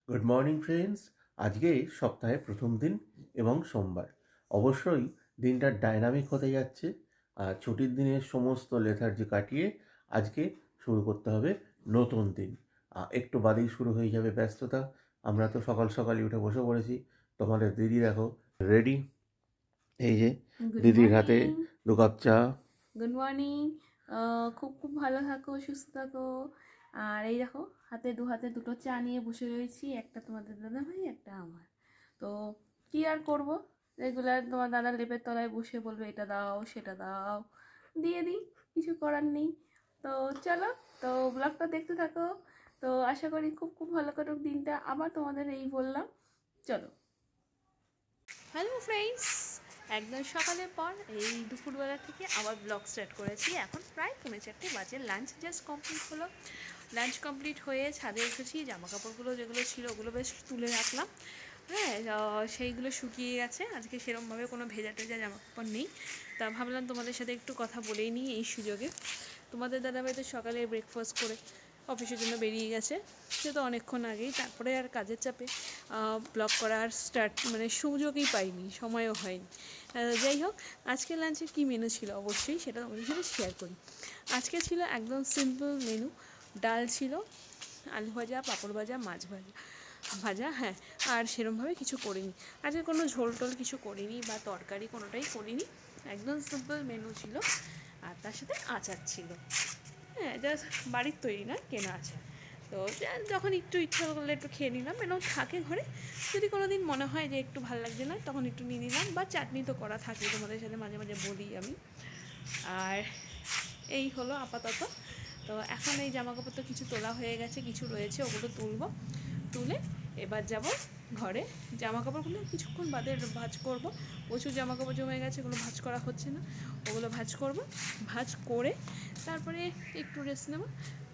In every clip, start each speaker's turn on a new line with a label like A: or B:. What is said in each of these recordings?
A: Good morning friends. আজকে সপ্তাহে প্রথম দিন এবং সোমবার। অবশ্যই দিনটা ডাইনামিক হতে যাচ্ছে। ছুটির দিনের সমস্ত লেথার্জি কাটিয়ে আজকে শুরু করতে হবে নতুন দিন। একটু বাদেই শুরু হয়ে যাবে ব্যস্ততা। আমরা তো সকাল সকালই উঠে বসে পড়েছি। তোমাদের দিদি দেখো রেডি, এই যে দিদির হাতে 2 কাপ চা।
B: Good morning. খুব খুব ভালো থাকো, সুস্থ থাকো। আর এই দেখো হাতে দুটো চা নিয়ে বসে রয়েছি, একটা তোমাদের দাদা ভাই, একটা আমার। তো কি আর করব, রেগুলার তোমার দাদা লেপের তলায় বসে বলবে এটা দাও সেটা দাও, দিয়ে দিই, কিছু করার নেই। তো চলো, তো ব্লগটা দেখতে থাকো। তো আশা করি খুব খুব ভালো কাটুক দিনটা। আবার তোমাদের এই বললাম, চলো। হ্যালো ফ্রেন্ডস, একদম সকালের পর এই দুপুরবেলা থেকে আবার ব্লগ স্টার্ট করেছি। এখন প্রায় 4:30 বাজে। লাঞ্চ জাস্ট কমপ্লিট হলো। লাঞ্চ কমপ্লিট হয়ে ছাদে এসেছি। জামা কাপড়গুলো যেগুলো ছিল ওগুলো বেশ তুলে রাখলাম। হ্যাঁ, সেইগুলো শুকিয়ে গেছে। আজকে সেরকমভাবে কোনো ভেজা টেজা জামা কাপড় নেই। তা ভাবলাম তোমাদের সাথে একটু কথা বলেই নিই এই সুযোগে। তোমাদের দাদাভাই তো সকালে ব্রেকফাস্ট করে অফিসের জন্য বেরিয়ে গেছে, সে তো অনেকক্ষণ আগেই। তারপরে আর কাজের চাপে ব্লগ করার সুযোগই পাইনি, সময়ও হয়নি। যাই হোক, আজকে লাঞ্চে কী মেনু ছিল অবশ্যই সেটা তোমাদের সাথে শেয়ার করি। আজকে ছিল একদম সিম্পল মেনু। ডাল ছিল, আলু ভাজা, পাঁপড় ভাজা, মাছ ভাজা, হ্যাঁ। আর সেরকমভাবে কিছু করিনি আজকে, কোনো ঝোল টোল কিছু করিনি বা তরকারি কোনোটাই করিনি। একদম সিম্পল মেনু ছিল। আর তার সাথে আচার ছিল, হ্যাঁ, জাস্ট বাড়ির তৈরি না, কেনা আচার। তো যখন একটু ইচ্ছা করলে একটু খেয়ে নিলাম, এরকম থাকে ঘরে। যদি কোনো দিন মনে হয় যে একটু ভালো লাগছে না, তখন একটু নিয়ে নিলাম। বা চাটনি তো করা থাকে, তোমাদের সাথে মাঝে মাঝে বলি আমি। আর এই হলো আপাতত। তো এখন এই জামাকাপড় তো কিছু তোলা হয়ে গেছে, কিছু রয়েছে, ওগুলো তুলে এবার যাব ঘরে। জামাকাপড়গুলো কিছুক্ষণ বাদে ভাঁজ করব। প্রচুর জামাকাপড় জমে গেছে, ওগুলো ভাঁজ করা হচ্ছে না, ওগুলো ভাঁজ করব। ভাঁজ করে তারপরে একটু রেস্ট নেব।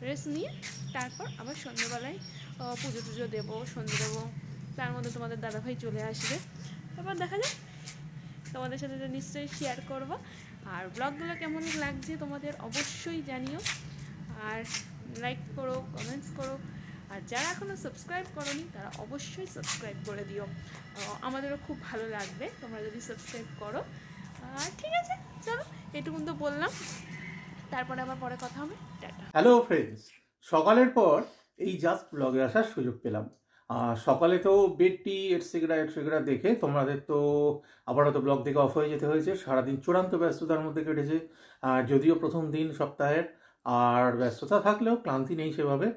B: রেস্ট নিয়ে তারপর আবার সন্ধ্যেবেলায় পুজো টুজো দেবো, সন্ধ্যে দেবো। তার মধ্যে তোমাদের দাদাভাই চলে আসবে, তারপর দেখা যাক। তোমাদের সাথে তো নিশ্চয়ই শেয়ার করবো। আর ব্লগগুলো কেমন লাগছে তোমাদের অবশ্যই জানিও। আর লাইক করো, কমেন্টস করো। আর যারা এখনও সাবস্ক্রাইব করোনি তারা অবশ্যই সাবস্ক্রাইব করে দিও, আমাদেরও খুব ভালো লাগবে তোমরা যদি সাবস্ক্রাইব করো। আর ঠিক আছে, চলো এটুকু তো বললাম, তারপরে আবার পরে কথা হবে। টাটা।
A: হ্যালো ফ্রেন্ডস, সকালের পর এই জাস্ট ব্লগে আসার সুযোগ পেলাম। সকালে তো বেড টি এটসেট্রা দেখে তোমাদের তো আবারও তো ব্লগ থেকে অফ হয়ে যেতে হয়েছে। সারাদিন চূড়ান্ত ব্যস্ততার মধ্যে কেটেছে। যদিও প্রথম দিন সপ্তাহের, আর ব্যস্ততা থাকলেও ক্লান্তি নেই সেভাবে।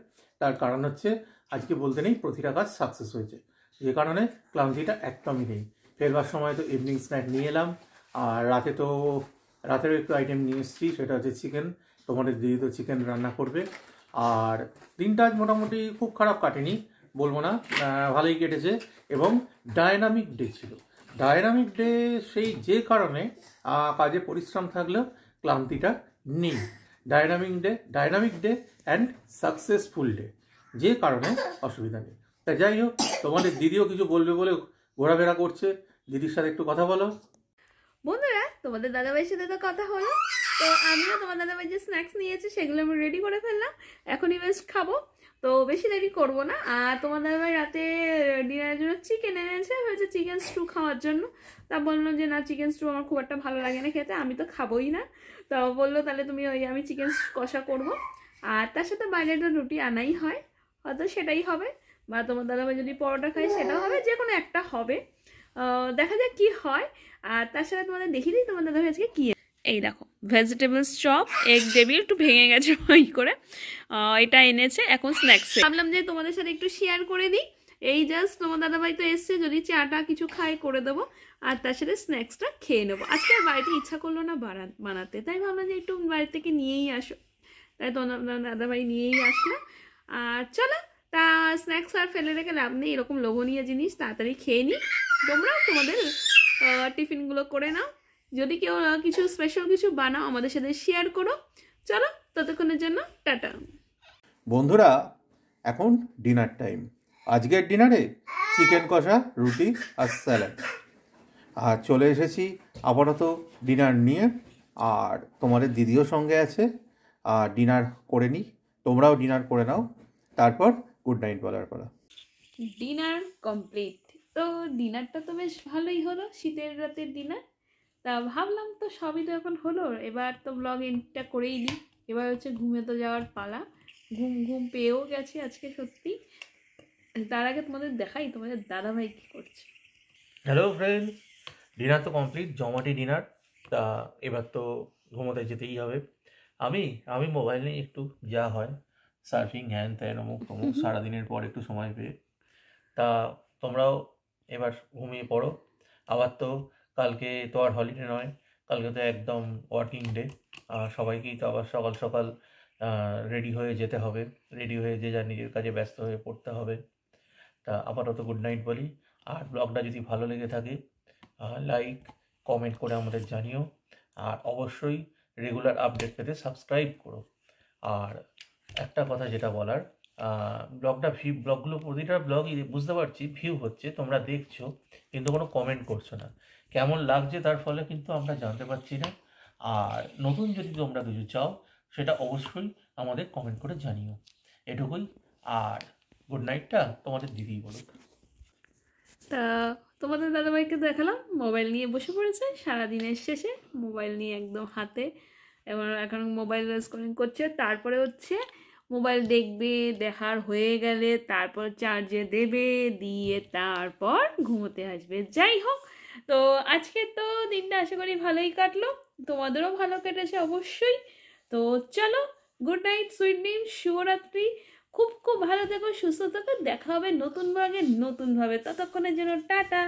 A: তার কারণ হচ্ছে আজকে বলতে নেই প্রতিটা কাজ সাকসেস হয়েছে, যে কারণে ক্লান্তিটা একদমই নেই। ফেরবার সময় তো ইভিনিং স্ন্যাক নিয়ে এলাম। আর রাতেরও একটু আইটেম নিয়ে এসেছি, সেটা হচ্ছে চিকেন। তোমাদের দিদি তো চিকেন রান্না করবে। আর দিনটা আজ মোটামুটি খুব খারাপ কাটেনি বলবো না, ভালোই কেটেছে। এবং ডায়নামিক ডে ছিল। ডায়নামিক ডে সেই যে কারণে কাজে পরিশ্রম থাকলেও ক্লান্তিটা নেই। Dynamic day and successful day, যে কারণে অসুবিধা নেই। তা যাই হোক, তোমাদের দিদিও কিছু বলবে বলে ঘোরাফেরা করছে। দিদির সাথে একটু কথা বলো।
B: বন্ধুরা, তোমাদের দাদাভাইয়ের সাথে তো কথা হলো। তো আমিও তোমার দাদাভাই যে স্ন্যাক্স নিয়েছি সেগুলো আমি রেডি করে ফেললাম। এখনই বেশ খাবো, তো বেশি দেরি করবো না। আর তোমার দাদাভাই রাতে ডিনারের জন্য চিকেন এনেছে, হয়েছে চিকেন স্টু খাওয়ার জন্য। তা বললো যে না, চিকেন স্টু আমার খুব একটা ভালো লাগে না খেতে, আমি তো খাবোই না। তো বললো তাহলে তুমি আমি চিকেন কষা করবো। আর তার সাথে বাইরের রুটি আনাই হয়, হয়তো সেটাই হবে। বা তোমার দাদাভাই যদি পরোটা খায় সেটাও হবে, যে কোনো একটা হবে। দেখা যাক কি হয়। আর তার সাথে তোমাদের দেখিয়ে দিই তোমাদের দাদা আজকে কি। এই দেখো, ভেজিটেবলস চপ, এগ টেবিল একটু ভেঙে গেছে ওই করে, এটা এনেছে এখন স্ন্যাক্সে। ভাবলাম যে তোমাদের সাথে একটু শেয়ার করে দিই। এই জাস্ট তোমার দাদাভাই তো এসছে, যদি চাটা কিছু খায় করে দেবো। আর তার সাথে স্ন্যাক্সটা খেয়ে নেবো। আজকে আর বাড়িতে ইচ্ছা করলো না বানাতে, তাই ভাবলাম যে একটু বাড়ি থেকে নিয়েই আসো। তাই তোমার দাদাভাই নিয়েই আসলো। আর চলো, তা স্ন্যাক্স আর ফেলে রেখে লাভ নেই, এরকম লোভনীয় জিনিস তাড়াতাড়ি খেয়ে নিই। তোমরাও তোমাদের টিফিনগুলো করে নাও। যদি কেউ কিছু স্পেশাল কিছু বানাও আমাদের সাথে শেয়ার করো। চলো, ততক্ষণের জন্য টাটা।
A: বন্ধুরা, এখন ডিনার টাইম। আজকের ডিনারে চিকেন কষা, রুটি আর স্যালাড। আর চলে এসেছি আপাতত ডিনার নিয়ে। আর তোমাদের দিদিও সঙ্গে আছে। আর ডিনার করে নিই, তোমরাও ডিনার করে নাও, তারপর গুড নাইট বলার পালা।
B: Dinner complete. তো ডিনারটা তো বেশ ভালোই হলো, শীতের রাতের ডিনার। তা ভাবলাম তো সবই তো এখন হলো, এবার তো ব্লগ এন্ডটা করেই নিই। এবার হচ্ছে ঘুমে তো যাওয়ার পালা। ঘুম ঘুম পেয়েও গেছে আজকে সত্যি। তার আগে তোমাদের দেখাই তোমাদের দাদাভাই কী করছে।
A: হ্যালো ফ্রেন্ড, ডিনার তো কমপ্লিট, জমাটি ডিনার। তা এবার তো ঘুমোতে যেতেই হবে। আমি আমি মোবাইল নিয়ে একটু যা হয় সার্ফিং হ্যান ত্যান অমুক তমুক সারাদিনের পর একটু সময় পেয়ে। তা তোমরাও এবার ঘুমিয়ে পড়ো। আবার তো কালকে তো আর হলিডে নয়, কালকে তো একদম ওয়ার্কিং ডে। সবাইকেই তো আবার সকাল সকাল রেডি হয়ে যেতে হবে, রেডি হয়ে যে যার নিজের কাজে ব্যস্ত হয়ে পড়তে হবে। তা আপাতত গুড নাইট বলি। আর ব্লগটা যদি ভালো লেগে থাকে লাইক কমেন্ট করে আমাদের জানিও। আর অবশ্যই রেগুলার আপডেট পেতে সাবস্ক্রাইব করো। আর একটা কথা যেটা বলার, ব্লগগুলো প্রতিটা ব্লগই বুঝতে পারছি ভিউ হচ্ছে, তোমরা দেখছো, কিন্তু কোনো কমেন্ট করছো না। কেমন লাগছে তার ফলে কিন্তু আমরা জানতে পারছি না। আর নতুন যদি তোমরা কিছু চাও সেটা অবশ্যই আমাদের কমেন্ট করে জানিও। এটুকুই। আর গুড নাইটটা তোমাদের দিদিই বলুক।
B: তা তোমাদের দাদাভাইকে দেখালাম মোবাইল নিয়ে বসে পড়েছে সারাদিনের শেষে, মোবাইল নিয়ে একদম হাতে। এবার এখন মোবাইল স্ক্রলিং করছে, তারপরে হচ্ছে মোবাইল দেখবে, দেখার হয়ে গেলে তারপর চার্জে দেবে, দিয়ে তারপর ঘুমোতে আসবে। যাই হোক, তো আজকে তো দিনটা আশা করি ভালোই কাটলো, তোমাদেরও ভালো কেটেছে অবশ্যই। তো চলো, গুড নাইট, সুইট ড্রিম, শুভরাত্রি। খুব খুব ভালো থেকো, সুস্থ থেকো, দেখা হবে নতুন ব্লগে নতুনভাবে। ততক্ষণের জন্য টাটা।